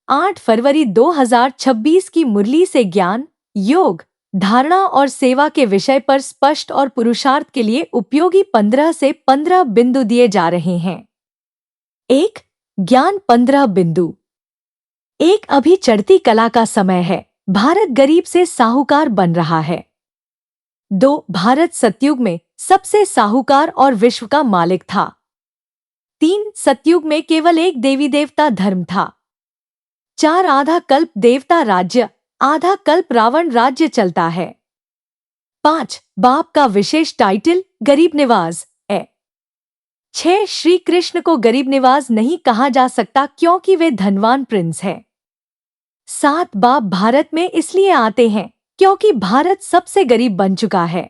8 फरवरी 2026 की मुरली से ज्ञान, योग, धारणा और सेवा के विषय पर स्पष्ट और पुरुषार्थ के लिए उपयोगी 15 से 15 बिंदु दिए जा रहे हैं। 1. ज्ञान 15 बिंदु। 1. अभी चढ़ती कला का समय है, भारत गरीब से साहूकार बन रहा है। 2. भारत सतयुग में सबसे साहूकार और विश्व का मालिक था। 3. सतयुग में केवल एक देवी देवता धर्म था। 4. आधा कल्प देवता राज्य, आधा कल्प रावण राज्य चलता है। 5. बाप का विशेष टाइटल गरीब निवाज है। 6. श्री कृष्ण को गरीब निवाज नहीं कहा जा सकता क्योंकि वे धनवान प्रिंस हैं। 7. बाप भारत में इसलिए आते हैं क्योंकि भारत सबसे गरीब बन चुका है।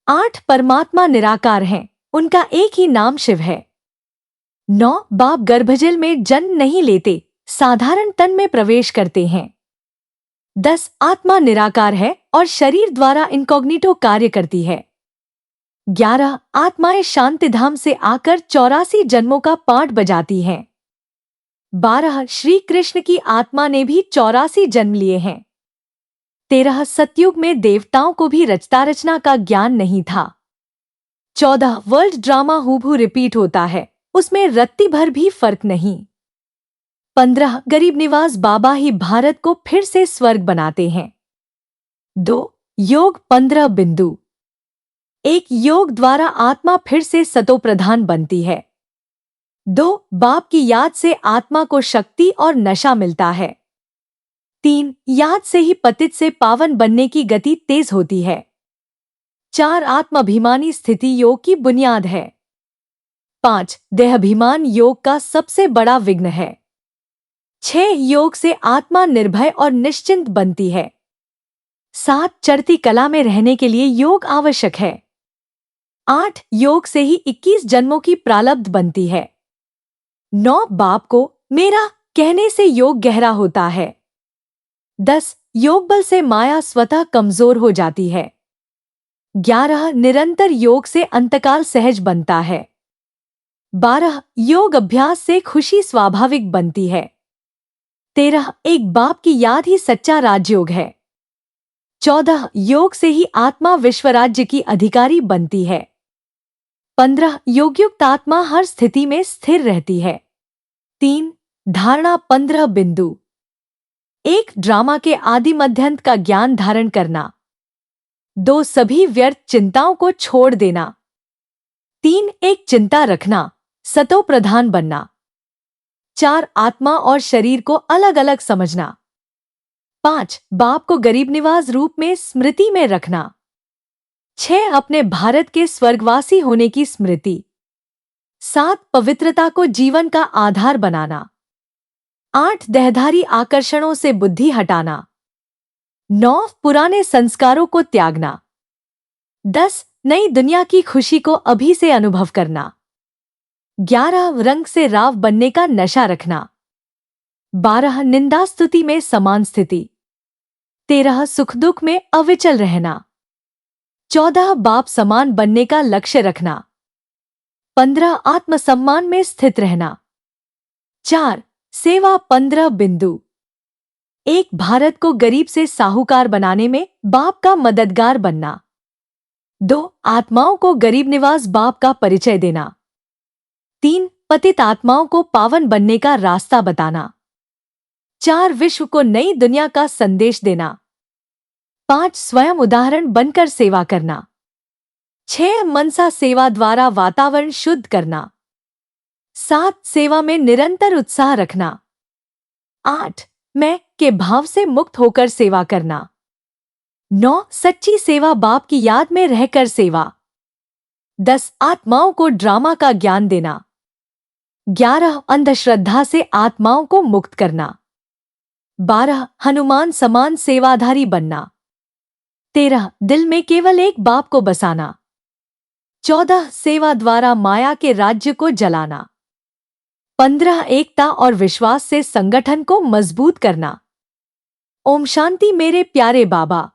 8. परमात्मा निराकार हैं, उनका एक ही नाम शिव है। 9. बाप गर्भजल में जन्म नहीं लेते, साधारण तन में प्रवेश करते हैं। 10. आत्मा निराकार है और शरीर द्वारा इनकॉग्निटो कार्य करती है। 11. आत्माएं शांतिधाम से आकर 84 जन्मों का पाठ बजाती हैं। 12. श्री कृष्ण की आत्मा ने भी 84 जन्म लिए हैं। 13. सतयुग में देवताओं को भी रचता रचना का ज्ञान नहीं था। 14. वर्ल्ड ड्रामा हूबहू रिपीट होता है, उसमें रत्ती भर भी फर्क नहीं। 15. गरीब निवाज बाबा ही भारत को फिर से स्वर्ग बनाते हैं। 2. योग 15 बिंदु। 1. योग द्वारा आत्मा फिर से सतोप्रधान बनती है। 2. बाप की याद से आत्मा को शक्ति और नशा मिलता है। 3. याद से ही पतित से पावन बनने की गति तेज होती है। 4. आत्माभिमानी स्थिति योग की बुनियाद है। 5. देहाभिमान योग का सबसे बड़ा विघ्न है। 6. योग से आत्मा निर्भय और निश्चिंत बनती है। 7. चढ़ती कला में रहने के लिए योग आवश्यक है। 8. योग से ही 21 जन्मों की प्रारब्ध बनती है। 9. बाप को मेरा कहने से योग गहरा होता है। 10. योग बल से माया स्वतः कमजोर हो जाती है। 11. निरंतर योग से अंतकाल सहज बनता है। 12. योग अभ्यास से खुशी स्वाभाविक बनती है। 13. एक बाप की याद ही सच्चा राजयोग है। 14. योग से ही आत्मा विश्वराज्य की अधिकारी बनती है। 15. योगयुक्त आत्मा हर स्थिति में स्थिर रहती है। 3. धारणा 15 बिंदु। 1. ड्रामा के आदि मध्यंत का ज्ञान धारण करना। 2. सभी व्यर्थ चिंताओं को छोड़ देना। 3. एक चिंता रखना, सतो प्रधान बनना। 4. आत्मा और शरीर को अलग अलग समझना। 5. बाप को गरीब निवाज रूप में स्मृति में रखना। 6. अपने भारत के स्वर्गवासी होने की स्मृति। 7. पवित्रता को जीवन का आधार बनाना। 8. देहधारी आकर्षणों से बुद्धि हटाना। 9. पुराने संस्कारों को त्यागना। 10. नई दुनिया की खुशी को अभी से अनुभव करना। 11. रंग से राव बनने का नशा रखना। 12. निंदा स्तुति में समान स्थिति। 13. सुख दुख में अविचल रहना। 14. बाप समान बनने का लक्ष्य रखना। 15. आत्मसम्मान में स्थित रहना। 4. सेवा 15 बिंदु। 1. भारत को गरीब से साहूकार बनाने में बाप का मददगार बनना। 2. आत्माओं को गरीब निवाज बाप का परिचय देना। 3. पतित आत्माओं को पावन बनने का रास्ता बताना। 4. विश्व को नई दुनिया का संदेश देना। 5. स्वयं उदाहरण बनकर सेवा करना। 6. मनसा सेवा द्वारा वातावरण शुद्ध करना। 7. सेवा में निरंतर उत्साह रखना। 8. मैं के भाव से मुक्त होकर सेवा करना। 9. सच्ची सेवा बाप की याद में रहकर सेवा। 10. आत्माओं को ड्रामा का ज्ञान देना। 11. अंधश्रद्धा से आत्माओं को मुक्त करना। 12. हनुमान समान सेवाधारी बनना। 13. दिल में केवल एक बाप को बसाना। 14. सेवा द्वारा माया के राज्य को जलाना। 15. एकता और विश्वास से संगठन को मजबूत करना। ओम शांति मेरे प्यारे बाबा।